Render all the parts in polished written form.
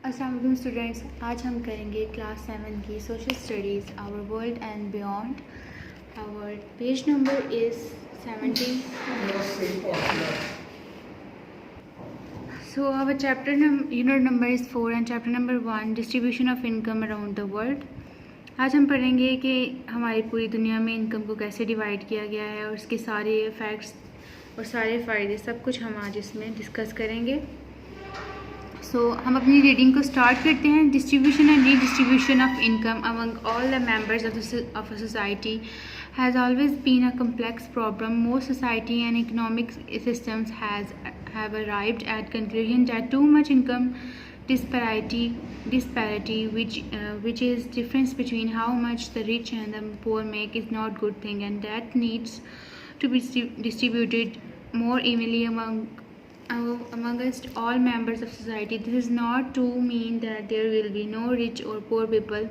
अस्सलाम वालेकुम स्टूडेंट्स, आज हम करेंगे क्लास 7 की social studies our world and beyond. Our page number is 70। So our chapter unit number is 4 and chapter number 1 distribution of income around the world। आज हम पढ़ेंगे कि हमारी पूरी दुनिया में इनकम को कैसे डिवाइड किया गया है और उसके सारे इफ़ेक्ट्स और सारे फ़ायदे सब कुछ हम आज इसमें डिस्कस करेंगे। हम अपनी रीडिंग को स्टार्ट करते हैं। Distribution and redistribution of income among all the members of a society has always been a complex problem. Most society and economic systems have arrived at conclusion that too much income disparity, which is difference between how much the rich and the poor make, is not good thing, and that needs to be distributed more evenly amongst all members of society. This is not to mean that there will be no rich or poor people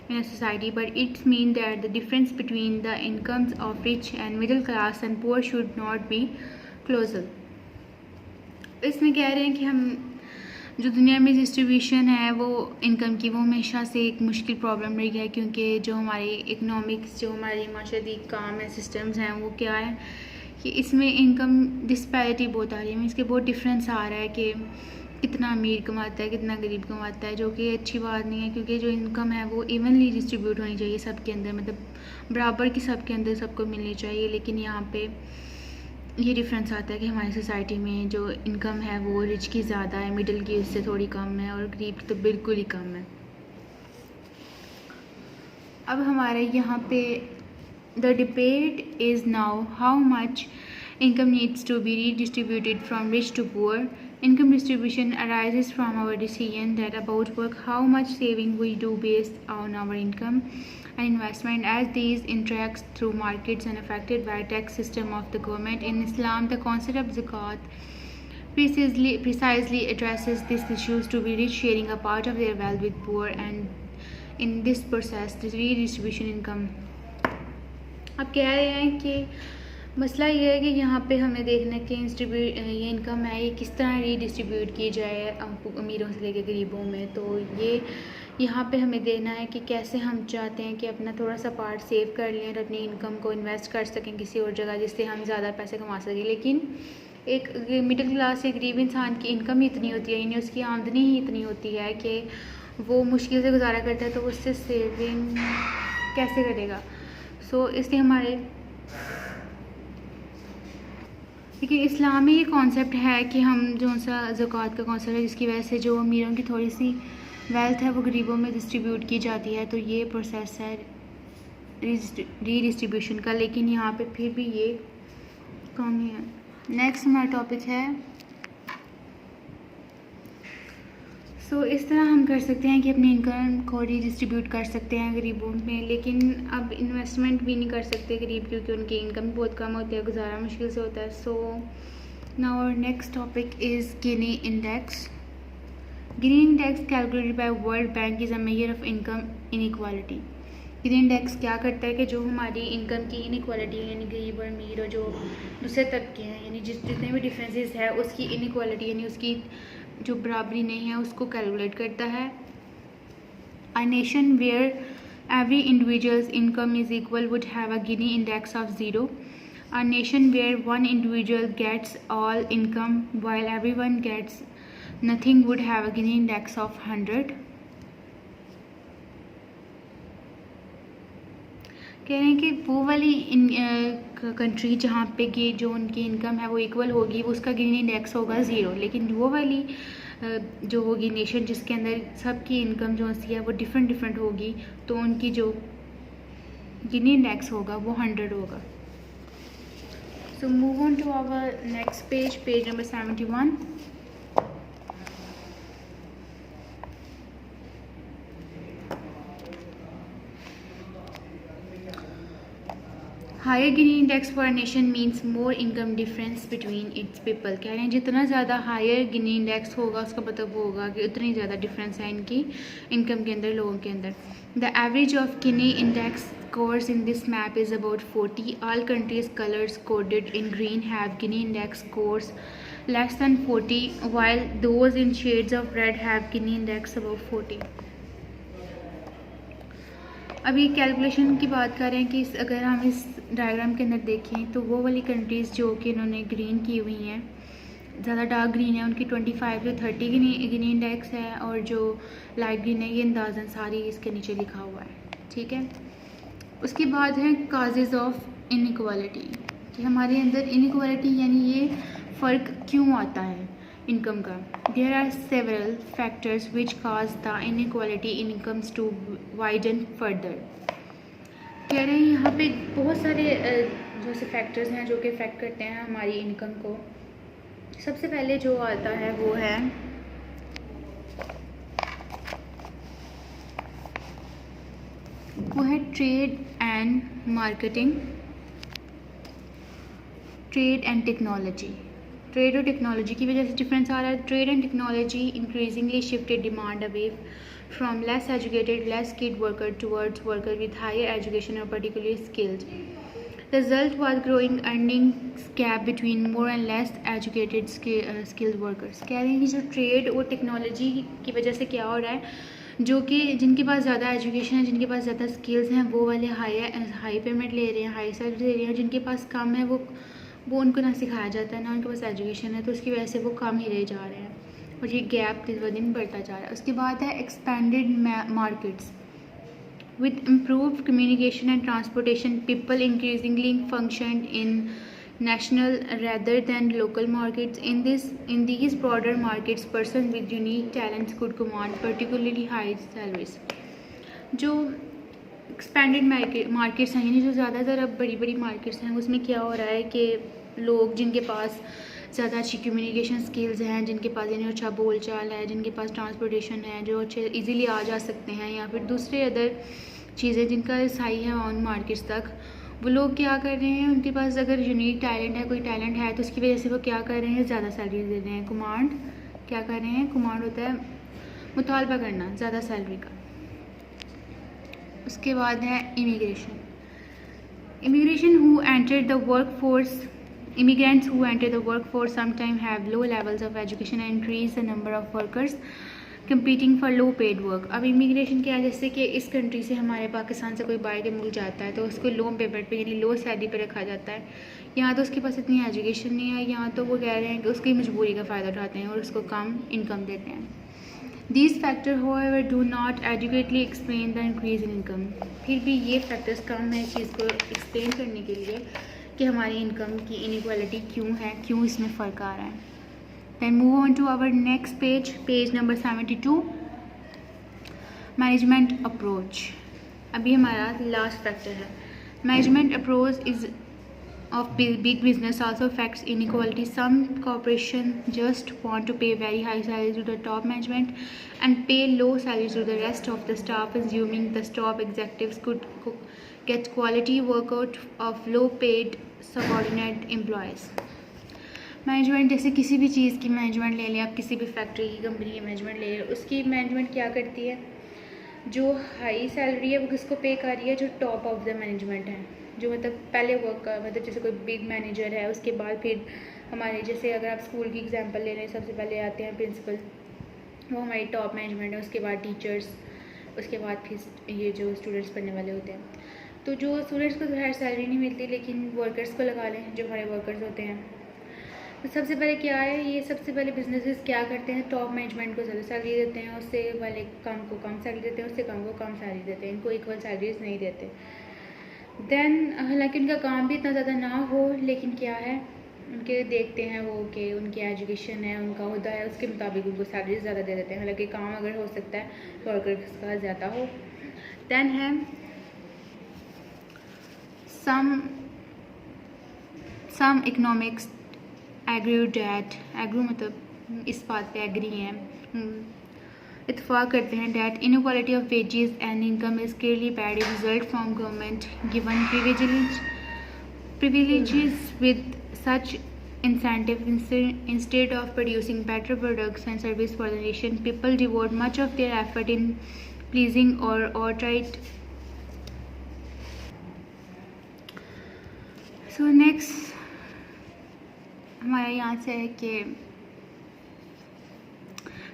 in a society, but it means that the difference between the incomes of rich and middle class and poor should not be closer. इसमें कह रहे हैं कि हम जो दुनिया में distribution है वो इनकम की, वो हमेशा से एक मुश्किल प्रॉब्लम रही है, क्योंकि जो हमारी इकनॉमिक्स, जो हमारी माशरती काम है, सिस्टम्स हैं, वो क्या है कि इसमें इनकम डिस्पैरिटी बहुत आ रही है। इसके बहुत डिफरेंस आ रहा है कि कितना अमीर कमाता है, कितना गरीब कमाता है, जो कि अच्छी बात नहीं है, क्योंकि जो इनकम है वो इवनली डिस्ट्रीब्यूट होनी चाहिए सबके अंदर, मतलब बराबर की सबके अंदर सबको मिलनी चाहिए। लेकिन यहाँ पे ये डिफरेंस आता है कि हमारी सोसाइटी में जो इनकम है वो रिच की ज़्यादा है, मिडिल की उससे थोड़ी कम है और गरीब की तो बिल्कुल ही कम है। अब हमारे यहाँ पे the debate is now how much income needs to be redistributed from rich to poor. Income distribution arises from our decision that about work, how much saving we do based on our income and investment, as these interact through markets and affected by tax system of the government. In Islam, the concept of zakat precisely addresses these issues, to be rich sharing a part of their wealth with poor, and in this process the redistribution income। अब कह रहे हैं कि मसला ये है कि यहाँ पे हमें देखना है कि ये इनकम है ये किस तरह रीडिस्ट्रीब्यूट की जाए अमीरों से लेकर गरीबों में। तो ये यहाँ पे हमें देखना है कि कैसे हम चाहते हैं कि अपना थोड़ा सा पार्ट सेव कर लें और अपनी इनकम को इन्वेस्ट कर सकें किसी और जगह, जिससे हम ज़्यादा पैसे कमा सकें। लेकिन एक मिडिल क्लास से गरीब इंसान की इनकम ही इतनी होती है, यानी उसकी आमदनी ही इतनी होती है कि वो मुश्किल से गुजारा करता है, तो उससे सेविंग कैसे करेगा। इसलिए हमारे लेकिन इस्लाम में ये कॉन्सेप्ट है कि हम जो सा ज़कात का कॉन्सेप्ट है, जिसकी वजह से जो अमीरों की थोड़ी सी वेल्थ है वो गरीबों में डिस्ट्रीब्यूट की जाती है। तो ये प्रोसेस है रीडिस्ट्रीब्यूशन का, लेकिन यहाँ पे फिर भी ये कमी है। नेक्स्ट हमारा टॉपिक है इस तरह हम कर सकते हैं कि अपनी इनकम को रीडिस्ट्रीब्यूट कर सकते हैं गरीबों में, लेकिन अब इन्वेस्टमेंट भी नहीं कर सकते गरीब, क्योंकि उनकी इनकम बहुत कम होती है, गुजारा मुश्किल से होता है। Now our next topic is Gini index. Gini index calculated by World Bank is a measure of income inequality. Gini index क्या करता है कि जो हमारी इनकम की इनइक्वालिटी है, यानी गरीब और अमीर और जो दूसरे तबके हैं, यानी जितने भी डिफरेंसेस है उसकी इनइक्वालिटी, यानी उसकी जो बराबरी नहीं है, उसको कैलकुलेट करता है। A nation where every individual's income is equal would have a Gini index of 0। A nation where one individual gets all income while everyone gets nothing would have a Gini index of 100। कह रहे हैं कि वो वाली country जहाँ पे कि जो उनकी इनकम है वो इक्वल होगी, उसका गिनी इंडेक्स होगा 0। लेकिन वो वाली जो होगी नेशन जिसके अंदर सबकी इनकम जो है वो डिफरेंट होगी, तो उनकी जो गिनी इंडेक्स होगा वो 100 होगा। Move on to our next page number 71। Higher Gini index for nation means more income difference between its people. कह रहे हैं जितना ज़्यादा हायर गिनी इंडेक्स होगा उसका मतलब होगा कि उतनी ज़्यादा डिफरेंस है इनकी इनकम के अंदर, लोगों के अंदर। The average of Gini index scores in this map is about 40. All countries colors coded in green have Gini index scores less than 40, while those in shades of red have Gini index above 40. अभी calculation की बात कर रहे हैं कि अगर हम इस डायग्राम के अंदर देखें तो वो वाली कंट्रीज़ जो कि इन्होंने ग्रीन की हुई हैं, ज़्यादा डार्क ग्रीन है, उनकी 25 से 30 गिनी इंडेक्स है, और जो लाइट ग्रीन है ये अंदाज़न सारी इसके नीचे लिखा हुआ है, ठीक है। उसके बाद है काजेज़ ऑफ इनइक्वालिटी, कि हमारे अंदर इनइक्वालिटी यानी ये फ़र्क क्यों आता है इनकम का। There are several factors which cause the inequality in incomes to widen further. कह रहे हैं यहाँ पे बहुत सारे जो से फैक्टर्स हैं जो कि इफ़ेक्ट करते हैं हमारी इनकम को। सबसे पहले जो आता है वो है trade and marketing, trade and technology. Trade और टेक्नोलॉजी की वजह से डिफरेंस आ रहा है। Trade and technology increasingly shifted demand away from less educated less skilled worker towards worker with higher education और particularly skilled. Result was growing earnings gap between more and less educated skilled workers। कह रहे हैं कि जो trade और technology की वजह से क्या हो रहा है, जो कि जिनके पास ज़्यादा एजुकेशन है, जिनके पास ज़्यादा स्किल्स हैं, वो वाले हाई पेमेंट ले रहे हैं, हाई सैलरी ले रहे हैं। जिनके पास कम है वो उनको ना सिखाया जाता है, ना उनके पास एजुकेशन है, तो उसकी वजह से वो कम ही रह जा रहे हैं और ये गैप दिन ब दिन बढ़ता जा रहा है। उसके बाद है expanded markets. With improved communication and transportation, people increasingly functioned in national rather than local markets. In these broader markets, persons with unique talents could command particularly high salaries. जो expanded markets हैं, यानी जो ज़्यादातर अब बड़ी बड़ी markets हैं, उसमें क्या हो रहा है कि लोग जिनके पास ज़्यादा अच्छी कम्युनिकेशन स्किल्स हैं, जिनके पास यानी अच्छा बोल चाल है, जिनके पास ट्रांसपोर्टेशन है, जो अच्छे इजीली आ जा सकते हैं, या फिर दूसरे अदर चीज़ें जिनका सही है ऑन मार्केट्स तक, वो लोग क्या कर रहे हैं, उनके पास अगर यूनिक टैलेंट है, कोई टैलेंट है, तो उसकी वजह से वो क्या कर रहे हैं, ज़्यादा सैलरी दे रहे हैं। कमांड क्या कर रहे हैं, कमांड होता है मुतालबा करना ज़्यादा सैलरी का। उसके बाद है immigration. Immigration who enter the work force Immigrants who enter the workforce sometimes have low levels of education and increase the number of workers competing for low paid work। अब इमिग्रेशन क्या है, जैसे कि इस कंट्री से हमारे पाकिस्तान से कोई बाहर के मुल्क जाता है तो उसको लो पेमेंट पे यानी लो सैलरी पे रखा जाता है। यहाँ तो उसके पास इतनी एजुकेशन नहीं है, यहाँ तो वो कह रहे हैं कि उसकी मजबूरी का फ़ायदा उठाते हैं और उसको कम इनकम देते हैं। These factors however do not adequately explain the increase in income। फिर भी ये फैक्टर्स कम है इस चीज़ को एक्सप्लेन करने के लिए कि हमारी इनकम की इनइक्वालिटी क्यों है, क्यों इसमें फ़र्क आ रहा है। Then move on to our next page number 72, management approach. अभी हमारा लास्ट फैक्टर है। Management approach is of big business also affects inequality। Some corporation just want to pay very high salaries to the top management and pay low salaries to the rest of the staff, assuming the top executives could get quality work out of low paid subordinate employees। Management जैसे किसी भी चीज़ की management ले लें, आप किसी भी factory की कंपनी की मैनेजमेंट ले लें, उसकी मैनेजमेंट क्या करती है, जो हाई सैलरी है वो किसको पे कर रही है, जो टॉप ऑफ द मैनेजमेंट है, जो मतलब पहले वर्क का मतलब जैसे कोई बिग मैनेजर है, उसके बाद फिर हमारे जैसे अगर आप स्कूल की एग्जांपल ले लें, सबसे पहले आते हैं प्रिंसिपल, वो हमारी टॉप मैनेजमेंट है, उसके बाद टीचर्स, उसके बाद फिर ये जो स्टूडेंट्स पढ़ने वाले होते हैं। तो जो स्टूडेंट्स को तो खैर सैलरी नहीं मिलती, लेकिन वर्कर्स को लगा लें जो हमारे वर्कर्स होते हैं, तो सबसे पहले क्या है, ये सबसे पहले बिजनेसेस क्या करते हैं, टॉप मैनेजमेंट को ज़्यादा सैलरी देते हैं, उससे वाले कम को कम सैलरी देते हैं, उससे कम को कम सैलरी देते हैं, इनको इक्वल सैलरीज नहीं देते। देन हालांकि उनका काम भी इतना ज़्यादा ना हो, लेकिन क्या है उनके देखते हैं वो कि उनकी एजुकेशन है, उनका हुदा है, उसके मुताबिक उनको सैलरी ज़्यादा दे देते हैं, हालांकि काम अगर हो सकता है वर्कर्स का ज़्यादा हो। देन है सम इकनॉमिक्स एग्री डैट, एग्रो मतलब इस बात पे एग्री हैं, इत्तफाक करते हैं that inequality of wages and income is clearly bad result from government given privileges with such incentive instead of producing better products and service for the nation. People devote much of their effort in pleasing or outright. So next हमारा यहाँ से है कि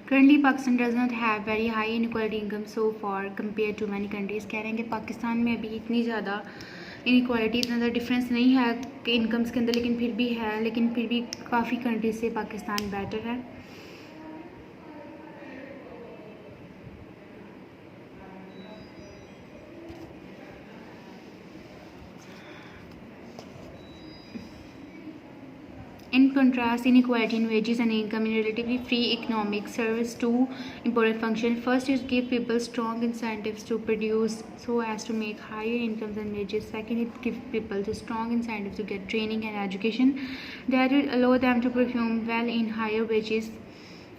currently Pakistan does not have very high inequality income so far compared to many countries। कह रहे हैं कि पाकिस्तान में अभी इतनी ज़्यादा इनक्वालिटी, इतना ज़्यादा डिफरेंस नहीं है कि इनकम्स के अंदर, लेकिन फिर भी है, लेकिन फिर भी काफ़ी कंट्रीज से पाकिस्तान बेटर है। In contrast, inequality in wages and income in relatively free economic serves two important functions. First is give people strong incentives to produce so as to make higher incomes and wages. Second, it gives people the strong incentives to get training and education that will allow them to perform well in higher wages.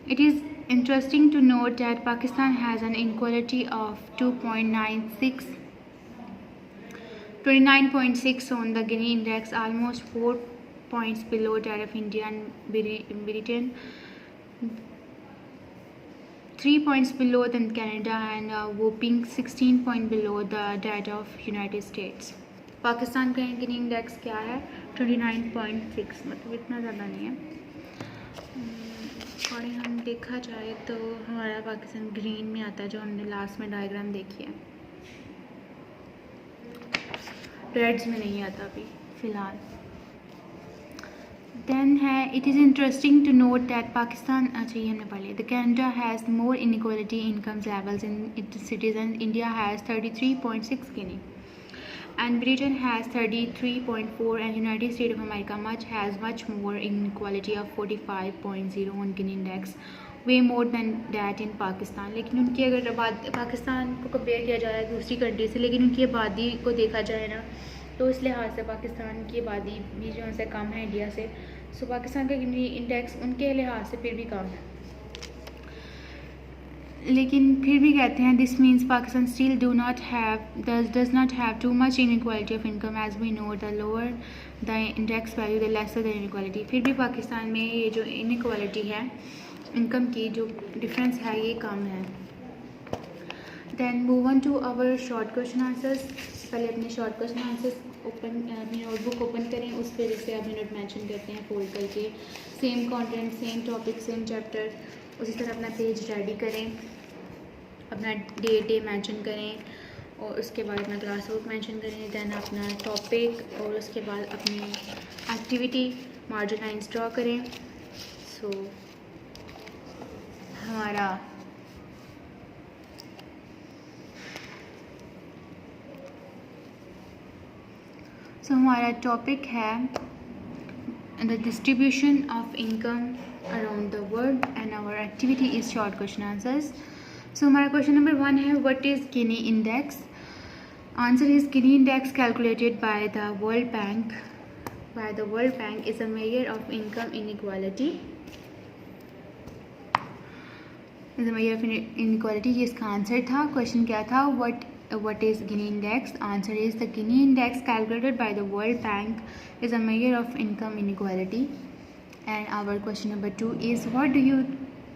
It is interesting to note that Pakistan has an inequality of 29.6 on the Gini index, almost 4 points below that of India and Britain, 3 points below than Canada, and a whopping 16 points below the data of United States. Pakistan का गिनी index क्या है? 29.6, मतलब इतना ज़्यादा नहीं है। और हम देखा जाए तो हमारा पाकिस्तान ग्रीन में आता है, जो हमने लास्ट में डायग्राम देखी है। रेड्स में नहीं आता अभी फ़िलहाल। Then है, it is interesting to note that Pakistan, अच्छा ये हमने पढ़ लिया। The Canada has more inequality income levels in its citizens. India has 33.6 Gini, and Britain has 33.4, and United States of America has much more inequality of 45.0 on Gini index, way more than that in Pakistan। लेकिन उनकी अगर पाकिस्तान को compare किया जाए दूसरी country से, लेकिन उनकी आबादी को देखा जाए ना, तो इस लिहाज से पाकिस्तान की आबादी भी जो है कम है इंडिया से। सो पाकिस्तान का गिनी इंडेक्स उनके लिहाज से फिर भी कम है, लेकिन फिर भी कहते हैं this means Pakistan still does not have too much inequality of income, as we know the lower the index value the lesser the inequality. फिर भी पाकिस्तान में ये जो इनइक्वालिटी है इनकम की, जो डिफरेंस है, ये कम है। Then move on to our short question answers. पहले अपने शॉर्ट क्वेश्चन आंसर्स अपनी नोटबुक ओपन करें, उस पेज से आप मिनट मेंशन करते हैं फोल्ड करके, same content, same topic, same chapter, उसी तरह अपना पेज रेडी करें, अपना डे मेंशन करें, और उसके बाद अपना क्लास वर्क मेंशन करें, देन अपना टॉपिक, और उसके बाद अपनी एक्टिविटी मार्जिन लाइन्स ड्रॉ करें। सो हमारा हमारा टॉपिक है the distribution of income around the world, and our activity is short question answers. So हमारा क्वेश्चन नंबर 1 है, what is Gini index? Answer is Gini index calculated by the World Bank is a measure of income inequality, ये इसका answer था। Question क्या था? What is Gini index? Answer is the Gini index calculated by the World Bank is a measure of income inequality. And our question number 2 is, what do you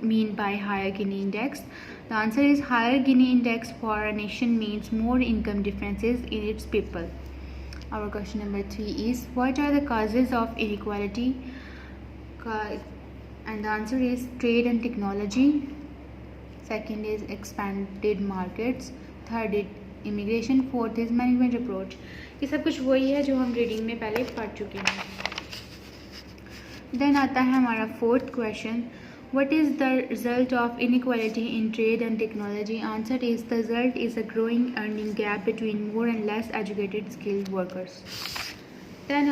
mean by higher Gini index? The answer is higher Gini index for a nation means more income differences in its people. Our question number 3 is, what are the causes of inequality? And the answer is trade and technology. Second is expanded markets. Third is immigration. Fourth is management approach. ये सब कुछ वही है जो हम reading में पहले पढ़ चुके हैं। देन आता है हमारा fourth question, what is the result of inequality in trade and technology? Answer is the result is a growing earning gap between more and less educated skilled workers. Then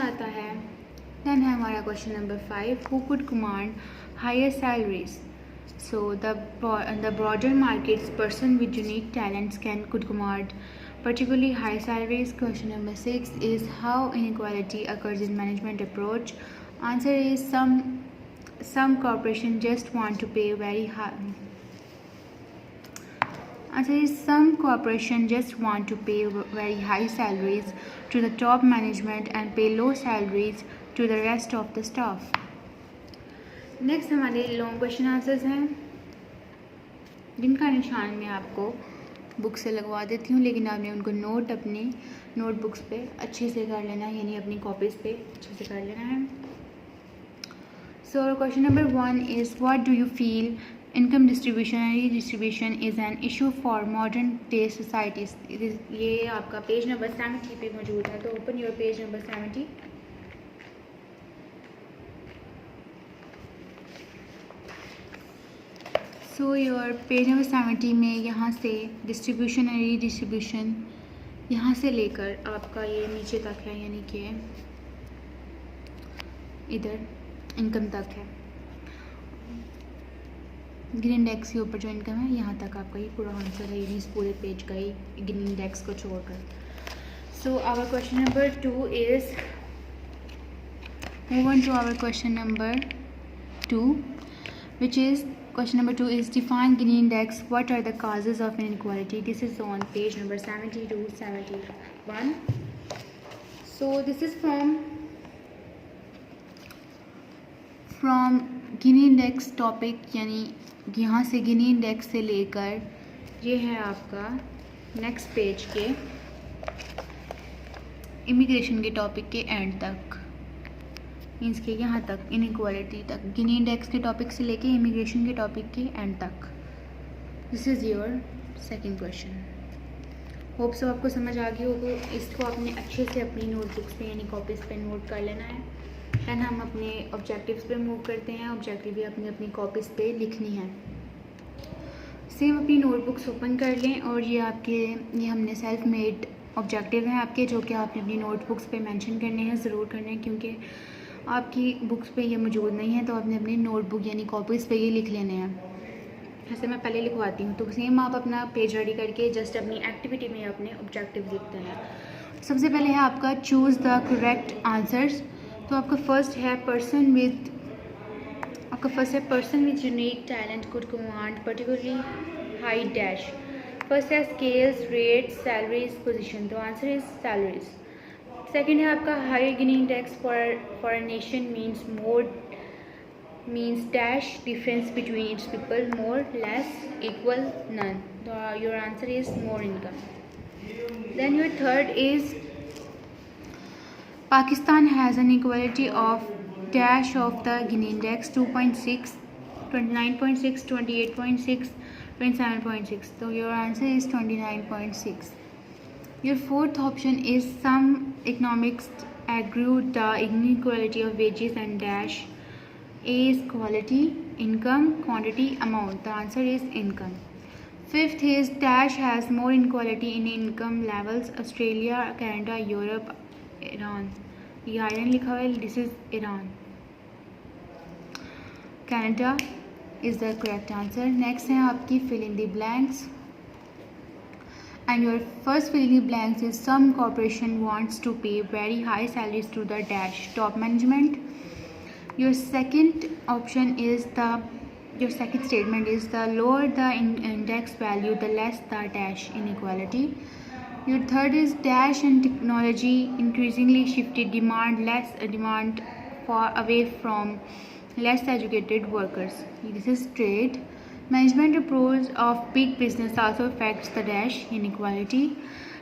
है हमारा question number 5, who could command higher salaries? So the broader markets, person with unique talents could command particularly high salaries. Question number 6 is, how inequality occurs in management approach? Answer is some corporations just want to pay very high. Answer is some corporations just want to pay very high salaries to the top management and pay low salaries to the rest of the staff. Next हमारे long question answers हैं, जिनका निशान मैं आपको book से लगवा देती हूँ, लेकिन आपने उनको नोट अपनी नोटबुक्स पे अच्छे से कर लेना है, यानी अपनी कॉपीज़ पे अच्छे से कर लेना है। So our question number 1 is, what do you feel income distribution and redistribution is an issue for modern day societies? ये आपका पेज नंबर 70 पे मौजूद है, तो open your page number 70. So your page number 70 में यहाँ से डिस्ट्रीब्यूशन एंड रीडिस्ट्रीब्यूशन यहाँ से लेकर आपका ये नीचे तक है, यानी कि इधर इनकम तक है. गिनी इंडेक्स के ऊपर जो इनकम है यहाँ तक आपका ये पूरा आंसर है, यानी इस पूरे पेज का ही गिनी इंडेक्स को छोड़कर. So our question number 2 is, move on to our question number 2, which is question number 2 is, define Gini index. What are the causes of inequality? This is on page number 70 to 71. So this is from Gini index topic, यानी यहाँ से Gini index से लेकर ये है आपका next page के immigration के टॉपिक के एंड तक, मीन्स के यहाँ तक इनइक्वालिटी तक, गिनी इंडेक्स के टॉपिक से लेके इमिग्रेशन के टॉपिक के एंड तक. This is your second question. Hope सब आपको समझ आ गई होगी. इसको आपने अच्छे से अपनी नोटबुक्स पे यानी कॉपीज़ पे नोट कर लेना है. एंड हम अपने ऑब्जेक्टिव्स पे मूव करते हैं. ऑब्जेक्टिव भी अपनी अपनी कॉपीज़ पे लिखनी है. सेम अपनी नोटबुक्स ओपन कर लें और ये हमने सेल्फ मेड ऑब्जेक्टिव हैं आपके, जो कि आपने अपनी नोटबुक्स पे मेंशन करने हैं, ज़रूर करने हैं, क्योंकि आपकी बुक्स पे ये मौजूद नहीं है, तो आपने अपनी नोटबुक यानी कॉपीज़ पे ये लिख लेने हैं. ऐसे मैं पहले लिखवाती हूँ, तो सेम आप अपना पेज रेडी करके जस्ट अपनी एक्टिविटी में अपने ऑब्जेक्टिव लिखते हैं. सबसे पहले है आपका चूज़ द करेक्ट आंसर्स. तो आपका फर्स्ट है person with unique talent could command particularly high dash. First है स्केल्स, रेट्स, सैलरीज, पोजीशन. तो आंसर इज सैलरीज. सेकेंड है आपका high Gini index for a nation means dash difference between its people, more, less, equal, none. Your answer is more income. Then your third is Pakistan has an equality of dash of the Gini index 2.6, 29.6, 28.6, 27.6. So your answer is 29.6. Your fourth option is some economics agree the inequality of wages and dash. A is quality, income, quantity, amount. The answer is income. Fifth is dash has more inequality in income levels, Australia, Canada, Europe, Iran. ये iron लिखा हुआ है, this is Iran. Canada is the correct answer. Next है आपकी fill in the blanks. And your first fill in the blanks is some corporation wants to pay very high salaries to the dash top management. Your second option is your second statement is the lower the index value, the less the dash inequality. Your third is dash and technology increasingly shifted demand far away from less educated workers. This is trade. Management approach of big business also affects the dash inequality.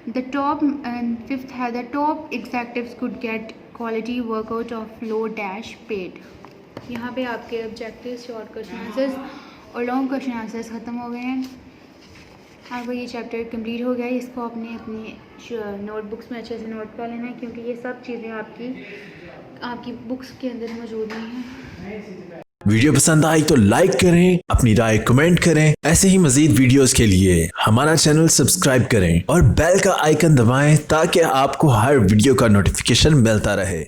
The top and fifth है the top executives could get quality workout of low dash paid. यहाँ पे आपके objectives, short question answers और long question answers ख़त्म हो गए हैं. आपका ये चैप्टर कंप्लीट हो गया है. इसको अपने अपनी नोटबुक्स में अच्छे से नोट कर लेना है, क्योंकि ये सब चीज़ें आपकी बुक्स के अंदर मौजूद नहीं हैं. वीडियो पसंद आई तो लाइक करें, अपनी राय कमेंट करें. ऐसे ही मजीद वीडियोस के लिए हमारा चैनल सब्सक्राइब करें और बेल का आइकन दबाएं, ताकि आपको हर वीडियो का नोटिफिकेशन मिलता रहे.